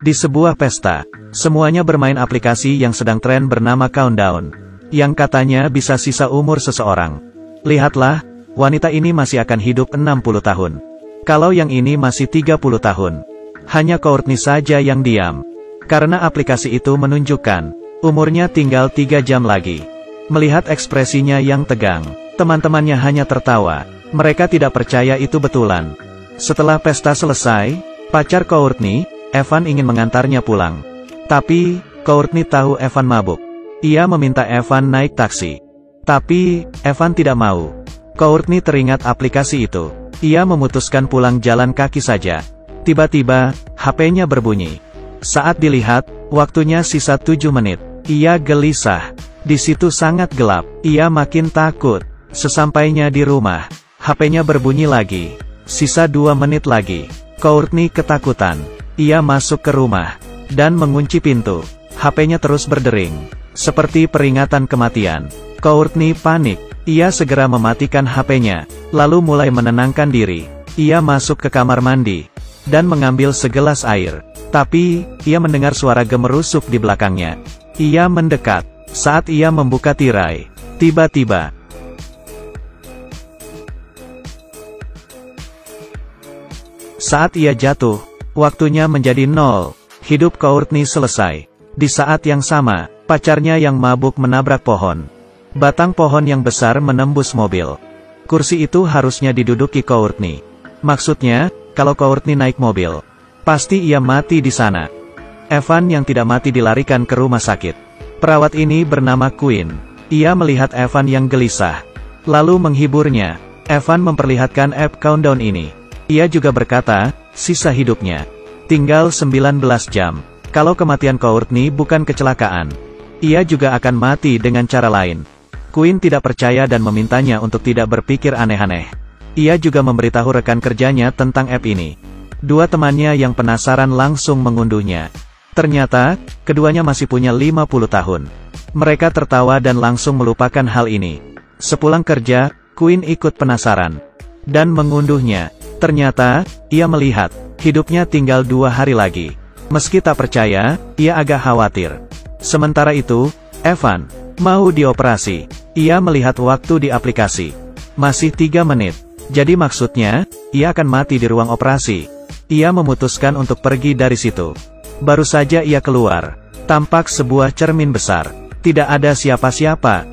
Di sebuah pesta, semuanya bermain aplikasi yang sedang tren bernama Countdown, yang katanya bisa sisa umur seseorang. Lihatlah, wanita ini masih akan hidup 60 tahun. Kalau yang ini masih 30 tahun. Hanya Courtney saja yang diam. Karena aplikasi itu menunjukkan, umurnya tinggal 3 jam lagi. Melihat ekspresinya yang tegang, teman-temannya hanya tertawa. Mereka tidak percaya itu betulan. Setelah pesta selesai, pacar Courtney, Evan ingin mengantarnya pulang. Tapi, Courtney tahu Evan mabuk. Ia meminta Evan naik taksi. Tapi, Evan tidak mau. Courtney teringat aplikasi itu. Ia memutuskan pulang jalan kaki saja. Tiba-tiba, HP-nya berbunyi. Saat dilihat, waktunya sisa 7 menit. Ia gelisah. Di situ sangat gelap. Ia makin takut. Sesampainya di rumah, HP-nya berbunyi lagi. Sisa 2 menit lagi. Courtney ketakutan. Ia masuk ke rumah dan mengunci pintu. HP-nya terus berdering, seperti peringatan kematian. Courtney panik. Ia segera mematikan HP-nya, lalu mulai menenangkan diri. Ia masuk ke kamar mandi dan mengambil segelas air. Tapi, ia mendengar suara gemerusuk di belakangnya. Ia mendekat. Saat ia membuka tirai, tiba-tiba saat ia jatuh, waktunya menjadi 0. Hidup Courtney selesai. Di saat yang sama, pacarnya yang mabuk menabrak pohon. Batang pohon yang besar menembus mobil. Kursi itu harusnya diduduki Courtney. Maksudnya, kalau Courtney naik mobil, pasti ia mati di sana. Evan yang tidak mati dilarikan ke rumah sakit. Perawat ini bernama Quinn. Ia melihat Evan yang gelisah, lalu menghiburnya. Evan memperlihatkan app Countdown ini. Ia juga berkata, sisa hidupnya tinggal 19 jam. Kalau kematian Courtney bukan kecelakaan, ia juga akan mati dengan cara lain. Quinn tidak percaya dan memintanya untuk tidak berpikir aneh-aneh. Ia juga memberitahu rekan kerjanya tentang app ini. Dua temannya yang penasaran langsung mengunduhnya. Ternyata, keduanya masih punya 50 tahun. Mereka tertawa dan langsung melupakan hal ini. Sepulang kerja, Quinn ikut penasaran dan mengunduhnya. Ternyata, ia melihat, hidupnya tinggal 2 hari lagi. Meski tak percaya, ia agak khawatir. Sementara itu, Evan mau dioperasi. Ia melihat waktu di aplikasi. Masih 3 menit. Jadi maksudnya, ia akan mati di ruang operasi. Ia memutuskan untuk pergi dari situ. Baru saja ia keluar, tampak sebuah cermin besar. Tidak ada siapa-siapa.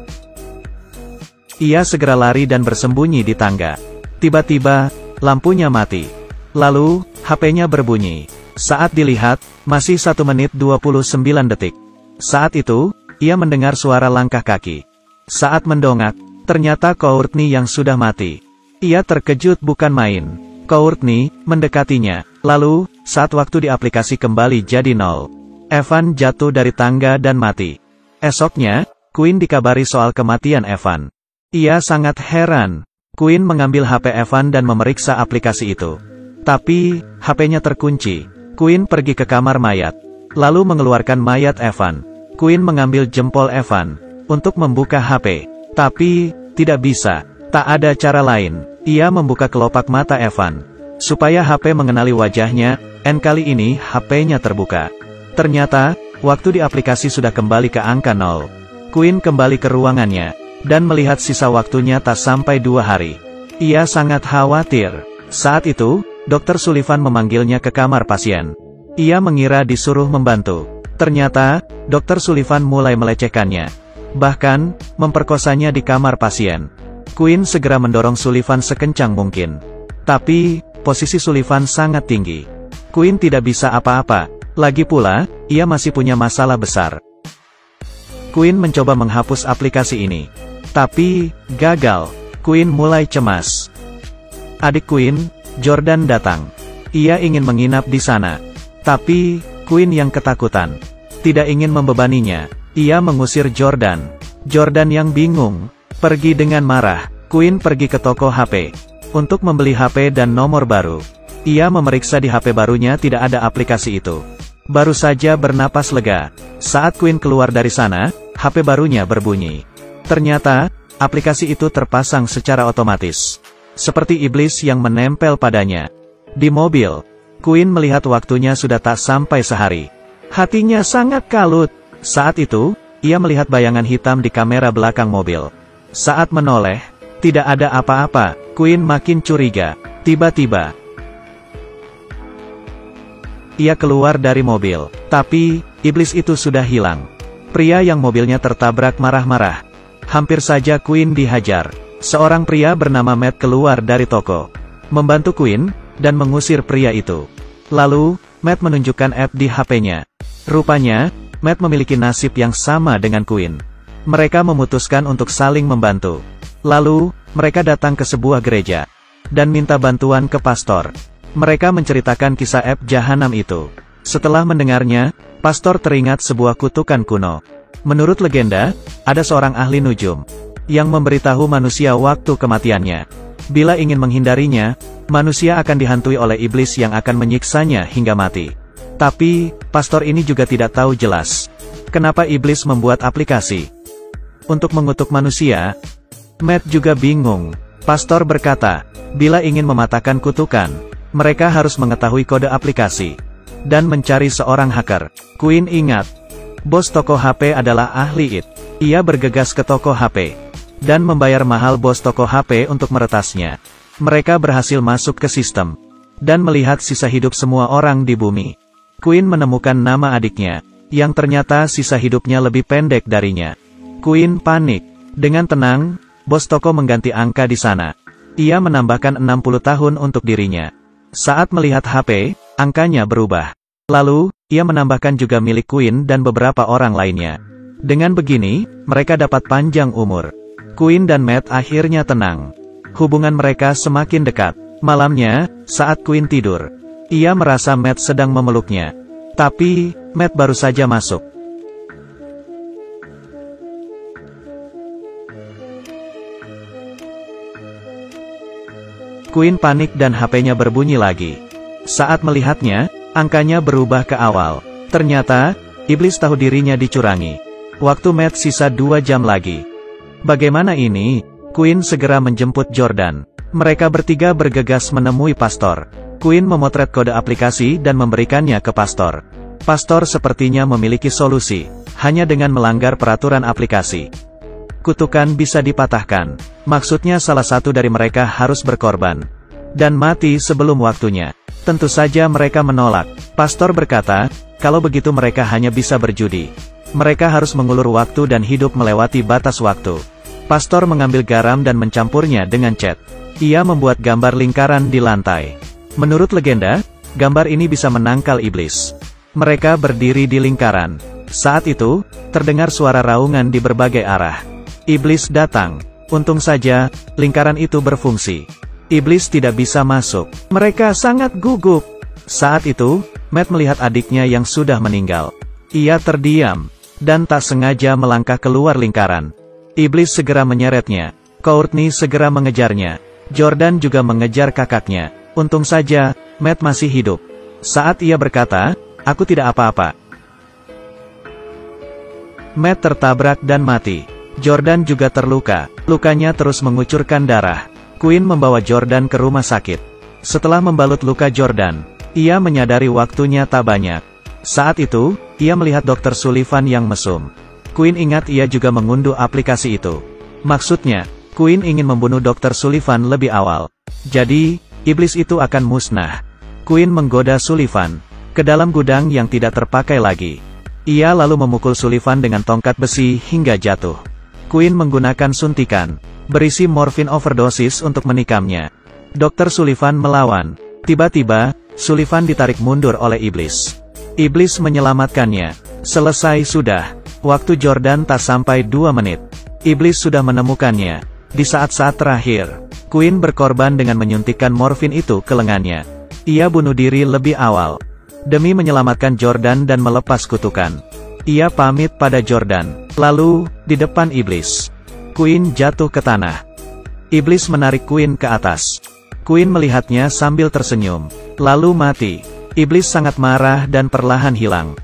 Ia segera lari dan bersembunyi di tangga. Tiba-tiba, lampunya mati. Lalu, HP-nya berbunyi. Saat dilihat, masih 1 menit 29 detik. Saat itu, ia mendengar suara langkah kaki. Saat mendongak, ternyata Courtney yang sudah mati. Ia terkejut bukan main. Courtney mendekatinya. Lalu, saat waktu di aplikasi kembali jadi 0. Evan jatuh dari tangga dan mati. Esoknya, Quinn dikabari soal kematian Evan. Ia sangat heran. Quinn mengambil HP Evan dan memeriksa aplikasi itu. Tapi, HP-nya terkunci. Quinn pergi ke kamar mayat, lalu mengeluarkan mayat Evan. Quinn mengambil jempol Evan untuk membuka HP. Tapi, tidak bisa. Tak ada cara lain. Ia membuka kelopak mata Evan supaya HP mengenali wajahnya. Kali ini HP-nya terbuka. Ternyata, waktu di aplikasi sudah kembali ke angka 0. Quinn kembali ke ruangannya dan melihat sisa waktunya tak sampai 2 hari. Ia sangat khawatir. Saat itu, Dr. Sullivan memanggilnya ke kamar pasien. Ia mengira disuruh membantu. Ternyata, Dr. Sullivan mulai melecehkannya. Bahkan, memperkosanya di kamar pasien. Quinn segera mendorong Sullivan sekencang mungkin. Tapi, posisi Sullivan sangat tinggi. Quinn tidak bisa apa-apa. Lagi pula, ia masih punya masalah besar. Quinn mencoba menghapus aplikasi ini. Tapi, gagal. Quinn mulai cemas. Adik Quinn, Jordan datang. Ia ingin menginap di sana. Tapi, Quinn yang ketakutan. Tidak ingin membebaninya. Ia mengusir Jordan. Jordan yang bingung. Pergi dengan marah. Quinn pergi ke toko HP untuk membeli HP dan nomor baru. Ia memeriksa di HP barunya tidak ada aplikasi itu. Baru saja bernapas lega. Saat Quinn keluar dari sana, HP barunya berbunyi. Ternyata, aplikasi itu terpasang secara otomatis. Seperti iblis yang menempel padanya. Di mobil, Queen melihat waktunya sudah tak sampai sehari. Hatinya sangat kalut. Saat itu, ia melihat bayangan hitam di kamera belakang mobil. Saat menoleh, tidak ada apa-apa. Queen makin curiga. Tiba-tiba, ia keluar dari mobil. Tapi, iblis itu sudah hilang. Pria yang mobilnya tertabrak marah-marah. Hampir saja Queen dihajar. Seorang pria bernama Matt keluar dari toko, membantu Queen, dan mengusir pria itu. Lalu, Matt menunjukkan app di HP-nya. Rupanya, Matt memiliki nasib yang sama dengan Queen. Mereka memutuskan untuk saling membantu. Lalu, mereka datang ke sebuah gereja, dan minta bantuan ke pastor. Mereka menceritakan kisah app jahanam itu. Setelah mendengarnya, pastor teringat sebuah kutukan kuno. Menurut legenda, ada seorang ahli nujum, yang memberitahu manusia waktu kematiannya. Bila ingin menghindarinya, manusia akan dihantui oleh iblis yang akan menyiksanya hingga mati. Tapi, pastor ini juga tidak tahu jelas kenapa iblis membuat aplikasi untuk mengutuk manusia. Matt juga bingung. Pastor berkata, bila ingin mematahkan kutukan, mereka harus mengetahui kode aplikasi dan mencari seorang hacker. Queen ingat, bos toko HP adalah ahli IT. Ia bergegas ke toko HP dan membayar mahal bos toko HP untuk meretasnya. Mereka berhasil masuk ke sistem dan melihat sisa hidup semua orang di bumi. Queen menemukan nama adiknya, yang ternyata sisa hidupnya lebih pendek darinya. Queen panik. Dengan tenang, bos toko mengganti angka di sana. Ia menambahkan 60 tahun untuk dirinya. Saat melihat HP, angkanya berubah. Lalu, ia menambahkan juga milik Queen dan beberapa orang lainnya. Dengan begini, mereka dapat panjang umur. Queen dan Matt akhirnya tenang. Hubungan mereka semakin dekat. Malamnya, saat Queen tidur, ia merasa Matt sedang memeluknya. Tapi, Matt baru saja masuk. Queen panik dan HP-nya berbunyi lagi. Saat melihatnya, angkanya berubah ke awal. Ternyata, iblis tahu dirinya dicurangi. Waktu Matt sisa 2 jam lagi. Bagaimana ini? Queen segera menjemput Jordan. Mereka bertiga bergegas menemui pastor. Queen memotret kode aplikasi dan memberikannya ke pastor. Pastor sepertinya memiliki solusi, hanya dengan melanggar peraturan aplikasi. Kutukan bisa dipatahkan. Maksudnya salah satu dari mereka harus berkorban dan mati sebelum waktunya. Tentu saja mereka menolak. Pastor berkata, kalau begitu mereka hanya bisa berjudi. Mereka harus mengulur waktu dan hidup melewati batas waktu. Pastor mengambil garam dan mencampurnya dengan cat. Ia membuat gambar lingkaran di lantai. Menurut legenda, gambar ini bisa menangkal iblis. Mereka berdiri di lingkaran. Saat itu, terdengar suara raungan di berbagai arah. Iblis datang. Untung saja, lingkaran itu berfungsi. Iblis tidak bisa masuk. Mereka sangat gugup. Saat itu, Matt melihat adiknya yang sudah meninggal. Ia terdiam, dan tak sengaja melangkah keluar lingkaran. Iblis segera menyeretnya. Courtney segera mengejarnya. Jordan juga mengejar kakaknya. Untung saja, Matt masih hidup. Saat ia berkata, aku tidak apa-apa. Matt tertabrak dan mati. Jordan juga terluka. Lukanya terus mengucurkan darah. Queen membawa Jordan ke rumah sakit. Setelah membalut luka Jordan, ia menyadari waktunya tak banyak. Saat itu, ia melihat Dr. Sullivan yang mesum. Queen ingat ia juga mengunduh aplikasi itu. Maksudnya, Queen ingin membunuh Dr. Sullivan lebih awal. Jadi, iblis itu akan musnah. Queen menggoda Sullivan ke dalam gudang yang tidak terpakai lagi. Ia lalu memukul Sullivan dengan tongkat besi hingga jatuh. Queen menggunakan suntikan berisi morfin overdosis untuk menikamnya. Dr. Sullivan melawan. Tiba-tiba, Sullivan ditarik mundur oleh iblis. Iblis menyelamatkannya. Selesai sudah. Waktu Jordan tak sampai 2 menit. Iblis sudah menemukannya. Di saat-saat terakhir, Queen berkorban dengan menyuntikkan morfin itu ke lengannya. Ia bunuh diri lebih awal demi menyelamatkan Jordan dan melepas kutukan. Ia pamit pada Jordan. Lalu, di depan iblis, Queen jatuh ke tanah. Iblis menarik Queen ke atas. Queen melihatnya sambil tersenyum. Lalu mati. Iblis sangat marah dan perlahan hilang.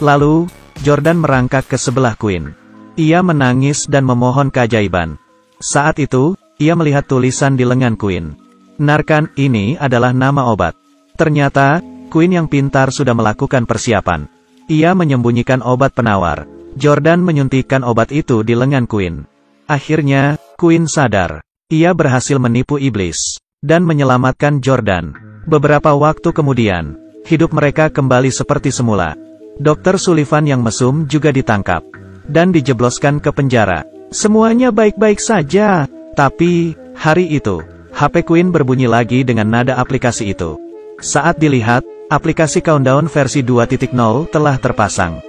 Lalu, Jordan merangkak ke sebelah Queen. Ia menangis dan memohon keajaiban. Saat itu, ia melihat tulisan di lengan Queen. Narcan, ini adalah nama obat. Ternyata, Quinn yang pintar sudah melakukan persiapan. Ia menyembunyikan obat penawar. Jordan menyuntikkan obat itu di lengan Quinn. Akhirnya, Quinn sadar. Ia berhasil menipu iblis dan menyelamatkan Jordan. Beberapa waktu kemudian, hidup mereka kembali seperti semula. Dr. Sullivan yang mesum juga ditangkap dan dijebloskan ke penjara. Semuanya baik-baik saja. Tapi, hari itu, HP Quinn berbunyi lagi dengan nada aplikasi itu. Saat dilihat, aplikasi Countdown versi 2.0 telah terpasang.